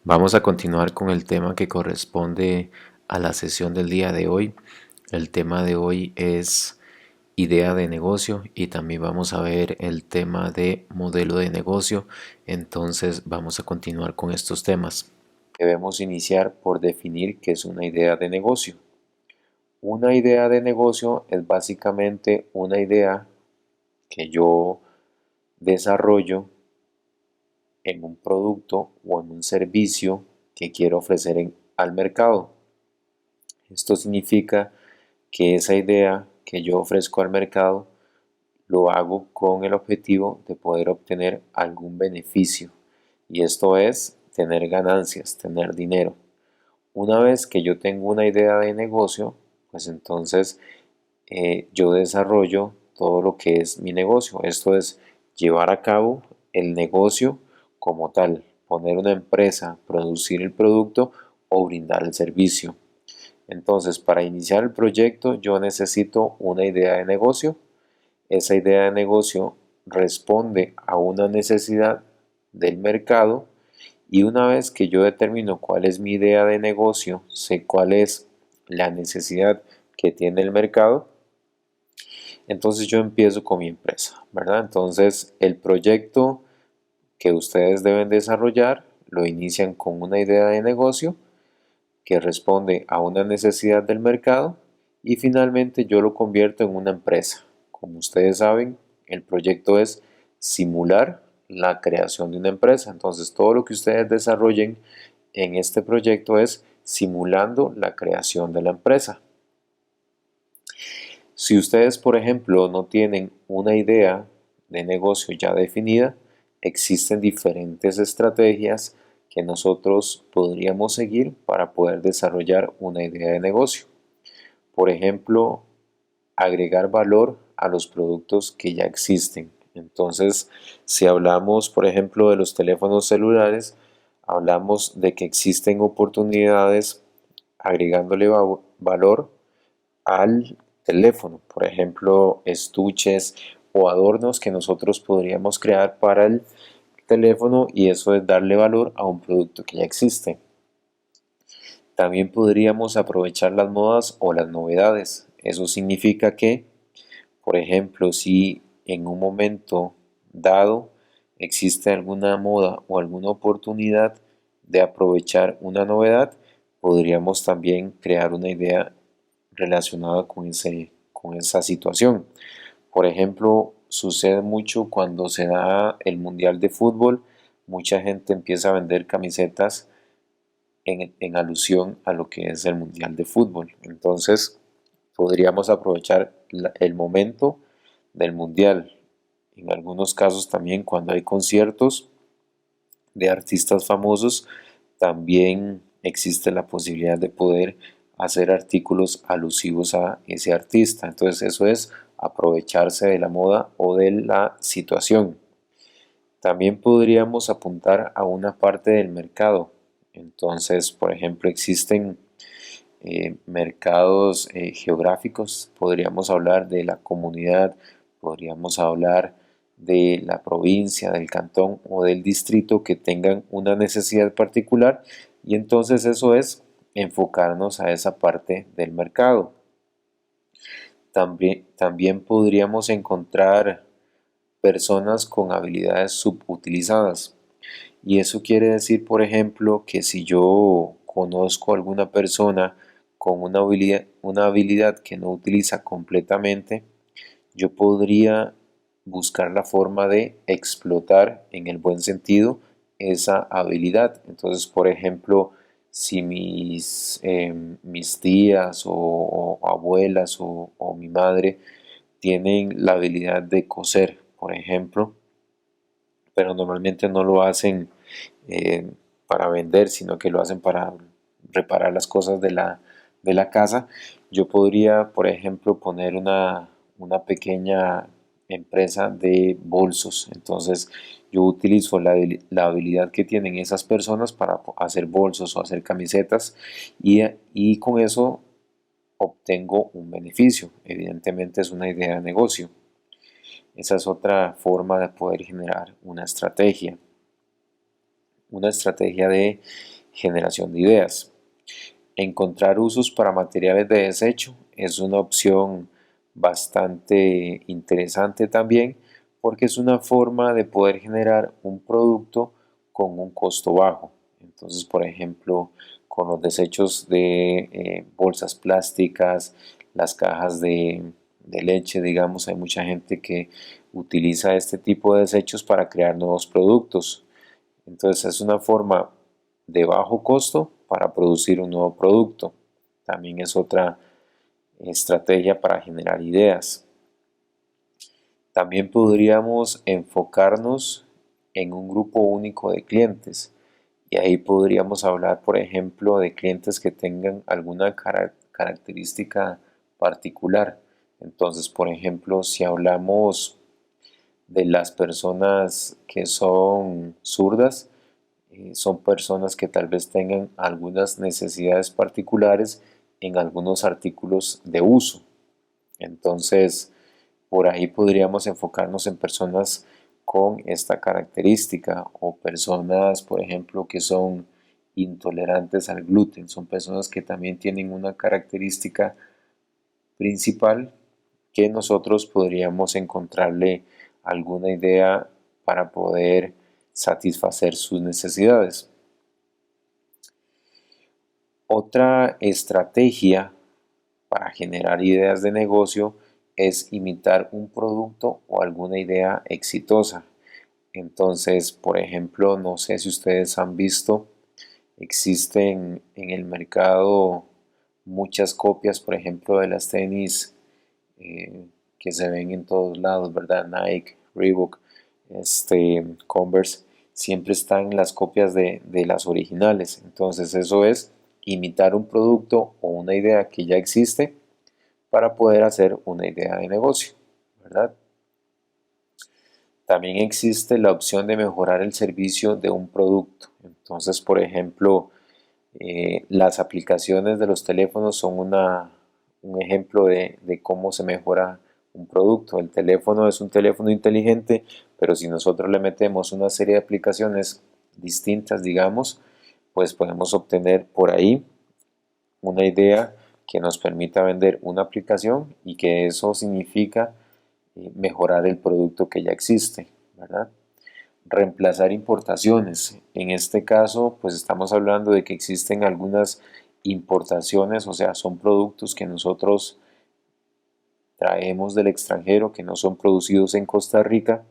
Vamos a continuar con el tema que corresponde a la sesión del día de hoy. El tema de hoy es idea de negocio y también vamos a ver el tema de modelo de negocio. Entonces vamos a continuar con estos temas. Debemos iniciar por definir qué es una idea de negocio. Una idea de negocio es básicamente una idea que yo desarrollo en un producto o en un servicio que quiero ofrecer al mercado. Esto significa que esa idea que yo ofrezco al mercado lo hago con el objetivo de poder obtener algún beneficio, y esto es tener ganancias, tener dinero. Una vez que yo tengo una idea de negocio, pues entonces yo desarrollo todo lo que es mi negocio. Esto es llevar a cabo el negocio como tal, poner una empresa, producir el producto o brindar el servicio. Entonces, para iniciar el proyecto yo necesito una idea de negocio. Esa idea de negocio responde a una necesidad del mercado, y una vez que yo determino cuál es mi idea de negocio, sé cuál es la necesidad que tiene el mercado, entonces yo empiezo con mi empresa, ¿verdad? Entonces el proyecto que ustedes deben desarrollar lo inician con una idea de negocio que responde a una necesidad del mercado, y finalmente yo lo convierto en una empresa. Como ustedes saben, el proyecto es simular la creación de una empresa. Entonces todo lo que ustedes desarrollen en este proyecto es simulando la creación de la empresa. Si ustedes, por ejemplo, no tienen una idea de negocio ya definida, existen diferentes estrategias que nosotros podríamos seguir para poder desarrollar una idea de negocio. Por ejemplo, agregar valor a los productos que ya existen. Entonces, si hablamos, por ejemplo, de los teléfonos celulares, hablamos de que existen oportunidades agregándole valor al teléfono, por ejemplo, estuches o adornos que nosotros podríamos crear para el teléfono, y eso es darle valor a un producto que ya existe. También podríamos aprovechar las modas o las novedades. Eso significa que, por ejemplo, si en un momento dado existe alguna moda o alguna oportunidad de aprovechar una novedad, podríamos también crear una idea relacionada con esa situación. Por ejemplo, sucede mucho cuando se da el Mundial de Fútbol. Mucha gente empieza a vender camisetas en alusión a lo que es el Mundial de Fútbol. Entonces, podríamos aprovechar el momento del Mundial. En algunos casos también, cuando hay conciertos de artistas famosos, también existe la posibilidad de poder hacer artículos alusivos a ese artista. Entonces eso es aprovecharse de la moda o de la situación. También podríamos apuntar a una parte del mercado. Entonces, por ejemplo, existen mercados geográficos. Podríamos hablar de la comunidad, podríamos hablar de la provincia, del cantón o del distrito que tengan una necesidad particular, y entonces eso es enfocarnos a esa parte del mercado. También podríamos encontrar personas con habilidades subutilizadas, y eso quiere decir, por ejemplo, que si yo conozco a alguna persona con una habilidad que no utiliza completamente, yo podría buscar la forma de explotar en el buen sentido esa habilidad. Entonces, por ejemplo, si mis tías o abuelas o mi madre tienen la habilidad de coser, por ejemplo, pero normalmente no lo hacen eh, para vender, sino que lo hacen para reparar las cosas de la casa. Yo podría, por ejemplo, poner una pequeña empresa de bolsos. Entonces yo utilizo la habilidad que tienen esas personas para hacer bolsos o hacer camisetas, y con eso obtengo un beneficio. Evidentemente es una idea de negocio. Esa es otra forma de poder generar una estrategia de generación de ideas. Encontrar usos para materiales de desecho es una opción bastante interesante también porque es una forma de poder generar un producto con un costo bajo. Entonces, por ejemplo, con los desechos de bolsas plásticas, las cajas de leche, digamos, hay mucha gente que utiliza este tipo de desechos para crear nuevos productos. Entonces es una forma de bajo costo para producir un nuevo producto. También es otra estrategia para generar ideas. También podríamos enfocarnos en un grupo único de clientes y ahí podríamos hablar, por ejemplo, de clientes que tengan alguna característica particular. Entonces, por ejemplo, si hablamos de las personas que son zurdas, son personas que tal vez tengan algunas necesidades particulares en algunos artículos de uso. Entonces, por ahí podríamos enfocarnos en personas con esta característica o personas, por ejemplo, que son intolerantes al gluten. Son personas que también tienen una característica principal que nosotros podríamos encontrarle alguna idea para poder satisfacer sus necesidades. Otra estrategia para generar ideas de negocio es imitar un producto o alguna idea exitosa. Entonces, por ejemplo, no sé si ustedes han visto, existen en el mercado muchas copias, por ejemplo, de las tenis eh, que se ven en todos lados, ¿verdad? Nike, Reebok, Converse, siempre están las copias de las originales. Entonces eso es imitar un producto o una idea que ya existe para poder hacer una idea de negocio, ¿verdad? También existe la opción de mejorar el servicio de un producto. Entonces, por ejemplo, las aplicaciones de los teléfonos son un ejemplo de cómo se mejora un producto. El teléfono es un teléfono inteligente, pero si nosotros le metemos una serie de aplicaciones distintas, digamos, pues podemos obtener por ahí una idea que nos permita vender una aplicación y que eso significa mejorar el producto que ya existe, ¿verdad? Reemplazar importaciones. En este caso, pues estamos hablando de que existen algunas importaciones, o sea, son productos que nosotros traemos del extranjero, que no son producidos en Costa Rica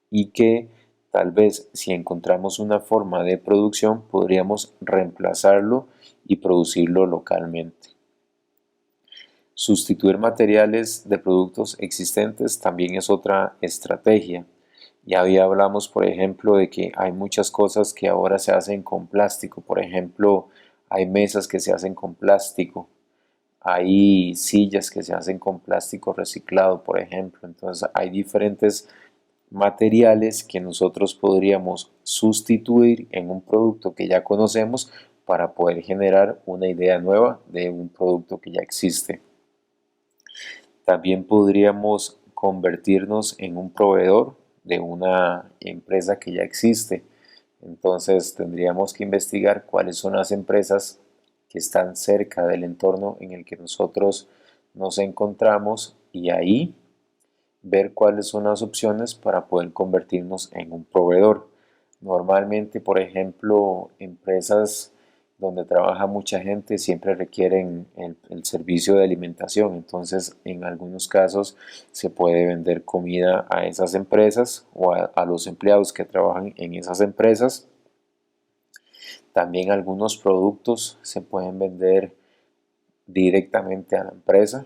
y que tal vez si encontramos una forma de producción podríamos reemplazarlo y producirlo localmente. Sustituir materiales de productos existentes también es otra estrategia. Ya hablamos, por ejemplo, de que hay muchas cosas que ahora se hacen con plástico. Por ejemplo, hay mesas que se hacen con plástico. Hay sillas que se hacen con plástico reciclado, por ejemplo. Entonces, hay diferentes materiales que nosotros podríamos sustituir en un producto que ya conocemos para poder generar una idea nueva de un producto que ya existe. También podríamos convertirnos en un proveedor de una empresa que ya existe. Entonces tendríamos que investigar cuáles son las empresas que están cerca del entorno en el que nosotros nos encontramos y ahí ver cuáles son las opciones para poder convertirnos en un proveedor. Normalmente, por ejemplo, empresas donde trabaja mucha gente siempre requieren el servicio de alimentación. Entonces, en algunos casos se puede vender comida a esas empresas o a los empleados que trabajan en esas empresas. También algunos productos se pueden vender directamente a la empresa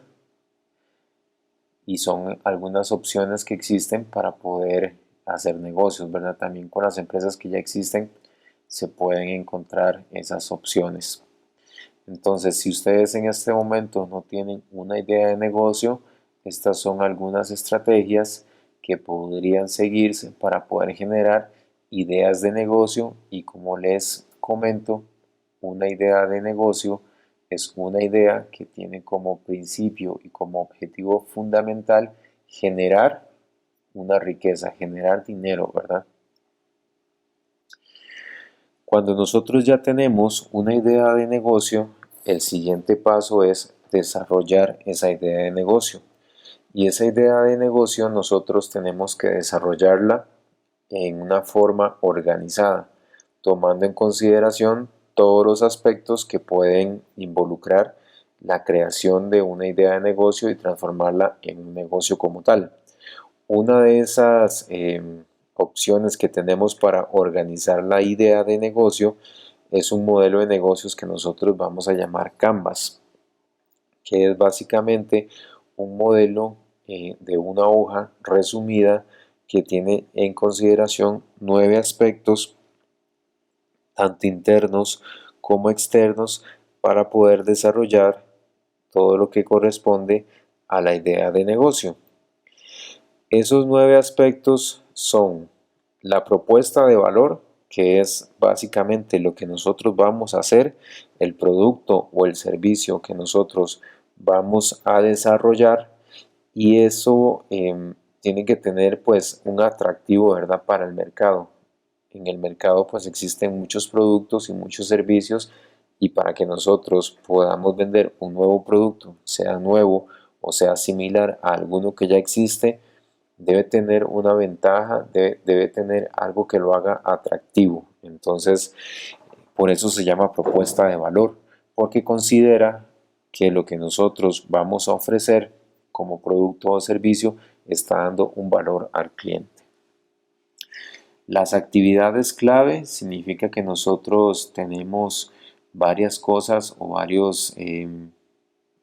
y son algunas opciones que existen para poder hacer negocios, ¿verdad? También con las empresas que ya existen se pueden encontrar esas opciones. Entonces, si ustedes en este momento no tienen una idea de negocio, estas son algunas estrategias que podrían seguirse para poder generar ideas de negocio y como les comento, una idea de negocio es una idea que tiene como principio y como objetivo fundamental generar una riqueza, generar dinero, ¿verdad? Cuando nosotros ya tenemos una idea de negocio, el siguiente paso es desarrollar esa idea de negocio. Y esa idea de negocio nosotros tenemos que desarrollarla en una forma organizada, tomando en consideración todos los aspectos que pueden involucrar la creación de una idea de negocio y transformarla en un negocio como tal. Una de esas opciones que tenemos para organizar la idea de negocio es un modelo de negocios que nosotros vamos a llamar Canvas, que es básicamente un modelo de una hoja resumida que tiene en consideración 9 aspectos, tanto internos como externos, para poder desarrollar todo lo que corresponde a la idea de negocio. Esos 9 aspectos son la propuesta de valor, que es básicamente lo que nosotros vamos a hacer, el producto o el servicio que nosotros vamos a desarrollar, y eso tiene que tener pues un atractivo, ¿verdad?, para el mercado. En el mercado pues existen muchos productos y muchos servicios, y para que nosotros podamos vender un nuevo producto, sea nuevo o sea similar a alguno que ya existe, debe tener una ventaja, debe tener algo que lo haga atractivo. Entonces, por eso se llama propuesta de valor, porque considera que lo que nosotros vamos a ofrecer como producto o servicio está dando un valor al cliente. Las actividades clave significa que nosotros tenemos varias cosas o varios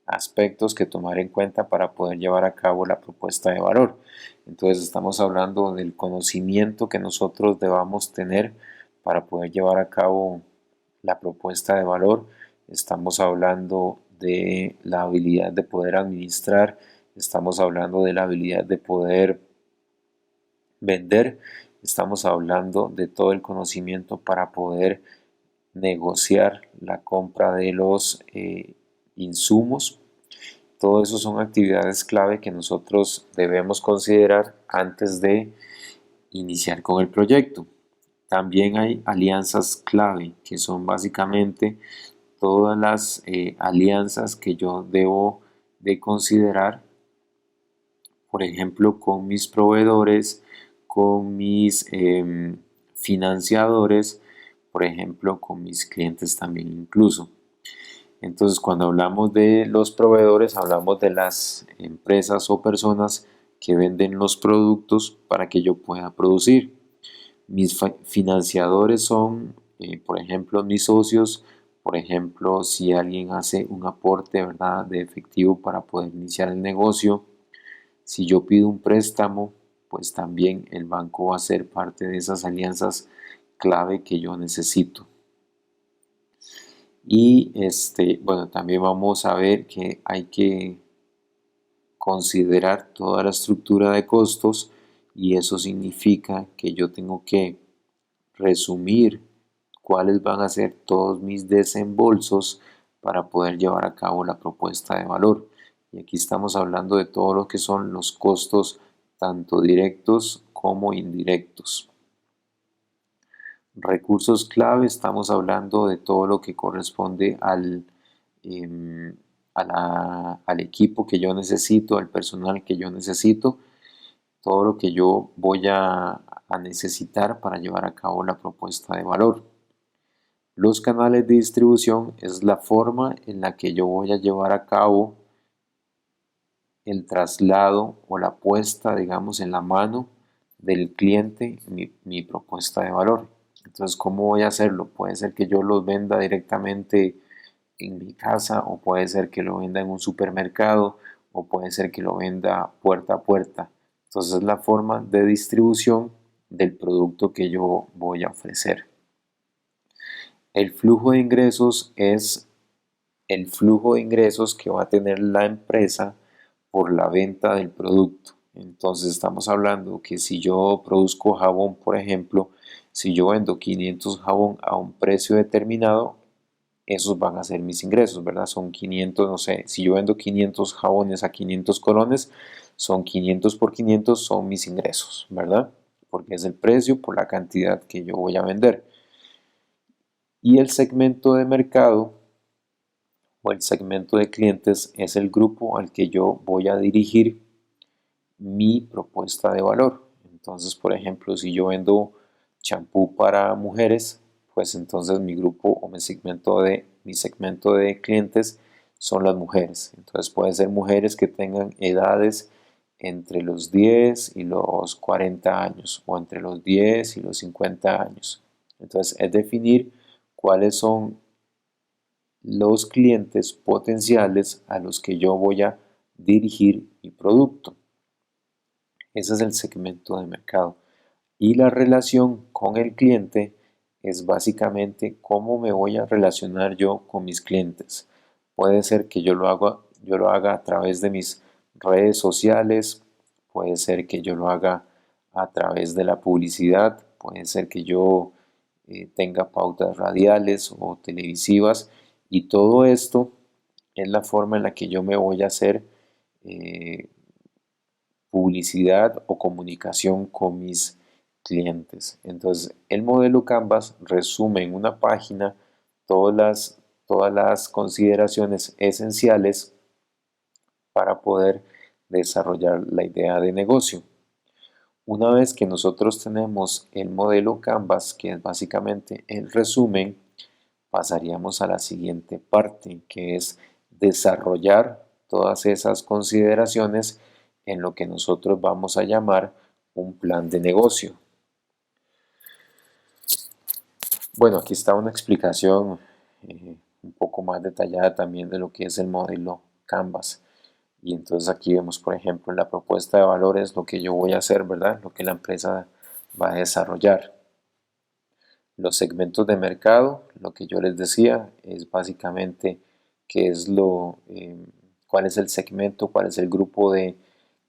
aspectos que tomar en cuenta para poder llevar a cabo la propuesta de valor. Entonces estamos hablando del conocimiento que nosotros debamos tener para poder llevar a cabo la propuesta de valor. Estamos hablando de la habilidad de poder administrar, estamos hablando de la habilidad de poder vender, estamos hablando de todo el conocimiento para poder negociar la compra de los insumos. Todo eso son actividades clave que nosotros debemos considerar antes de iniciar con el proyecto. También hay alianzas clave, que son básicamente todas las alianzas que yo debo de considerar, por ejemplo, con mis proveedores, con mis financiadores, por ejemplo, con mis clientes también incluso. Entonces, cuando hablamos de los proveedores, hablamos de las empresas o personas que venden los productos para que yo pueda producir. Mis financiadores son, por ejemplo, mis socios. Por ejemplo, si alguien hace un aporte, ¿verdad?, de efectivo para poder iniciar el negocio. Si yo pido un préstamo, pues también el banco va a ser parte de esas alianzas clave que yo necesito. Y bueno, también vamos a ver que hay que considerar toda la estructura de costos, y eso significa que yo tengo que resumir cuáles van a ser todos mis desembolsos para poder llevar a cabo la propuesta de valor. Y aquí estamos hablando de todo lo que son los costos tanto directos como indirectos. Recursos clave, estamos hablando de todo lo que corresponde al equipo que yo necesito, al personal que yo necesito, todo lo que yo voy a necesitar para llevar a cabo la propuesta de valor. Los canales de distribución es la forma en la que yo voy a llevar a cabo el traslado o la puesta, digamos, en la mano del cliente mi propuesta de valor. Entonces, ¿cómo voy a hacerlo? Puede ser que yo los venda directamente en mi casa, o puede ser que lo venda en un supermercado, o puede ser que lo venda puerta a puerta. Entonces, la forma de distribución del producto que yo voy a ofrecer. El flujo de ingresos es el flujo de ingresos que va a tener la empresa por la venta del producto. Entonces estamos hablando que si yo produzco jabón, por ejemplo, si yo vendo 500 jabón a un precio determinado, esos van a ser mis ingresos, ¿verdad? Son 500, no sé, si yo vendo 500 jabones a 500 colones, son 500 por 500, son mis ingresos, ¿verdad? Porque es el precio por la cantidad que yo voy a vender. Y el segmento de mercado o el segmento de clientes es el grupo al que yo voy a dirigir mi propuesta de valor. Entonces, por ejemplo, si yo vendo champú para mujeres, pues entonces mi grupo o mi segmento de clientes son las mujeres. Entonces pueden ser mujeres que tengan edades entre los 10 y los 40 años o entre los 10 y los 50 años. Entonces es definir cuáles son los clientes potenciales a los que yo voy a dirigir mi producto. Ese es el segmento de mercado. Y la relación con el cliente es básicamente cómo me voy a relacionar yo con mis clientes. Puede ser que yo lo haga a través de mis redes sociales, puede ser que yo lo haga a través de la publicidad, puede ser que yo tenga pautas radiales o televisivas, y todo esto es la forma en la que yo me voy a hacer eh, publicidad o comunicación con mis clientes. Entonces, el modelo Canvas resume en una página todas las consideraciones esenciales para poder desarrollar la idea de negocio. Una vez que nosotros tenemos el modelo Canvas, que es básicamente el resumen, pasaríamos a la siguiente parte, que es desarrollar todas esas consideraciones en lo que nosotros vamos a llamar un plan de negocio. Bueno, aquí está una explicación un poco más detallada también de lo que es el modelo Canvas. Y entonces aquí vemos, por ejemplo, la propuesta de valores, lo que yo voy a hacer, ¿verdad? Lo que la empresa va a desarrollar. Los segmentos de mercado, lo que yo les decía, es básicamente qué es cuál es el segmento, cuál es el grupo de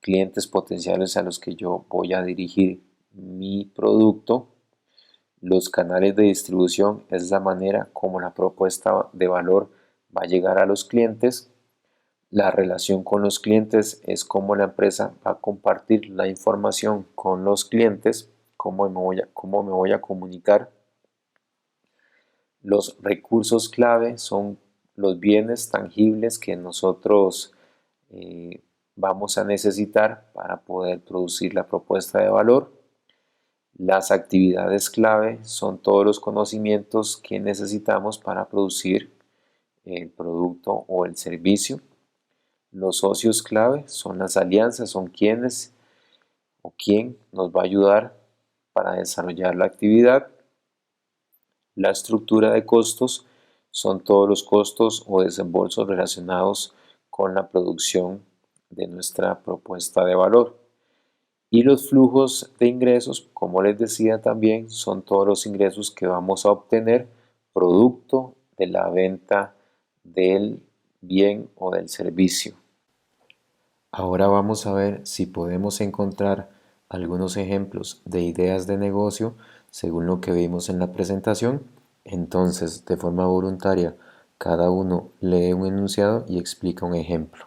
clientes potenciales a los que yo voy a dirigir mi producto. Los canales de distribución es la manera como la propuesta de valor va a llegar a los clientes. La relación con los clientes es cómo la empresa va a compartir la información con los clientes, cómo me voy a comunicar. Los recursos clave son los bienes tangibles que nosotros vamos a necesitar para poder producir la propuesta de valor. Las actividades clave son todos los conocimientos que necesitamos para producir el producto o el servicio. Los socios clave son las alianzas, son quienes o quién nos va a ayudar para desarrollar la actividad. La estructura de costos son todos los costos o desembolsos relacionados con la producción de nuestra propuesta de valor. Y los flujos de ingresos, como les decía también, son todos los ingresos que vamos a obtener producto de la venta del bien o del servicio. Ahora vamos a ver si podemos encontrar algunos ejemplos de ideas de negocio según lo que vimos en la presentación. Entonces, de forma voluntaria, cada uno lee un enunciado y explica un ejemplo.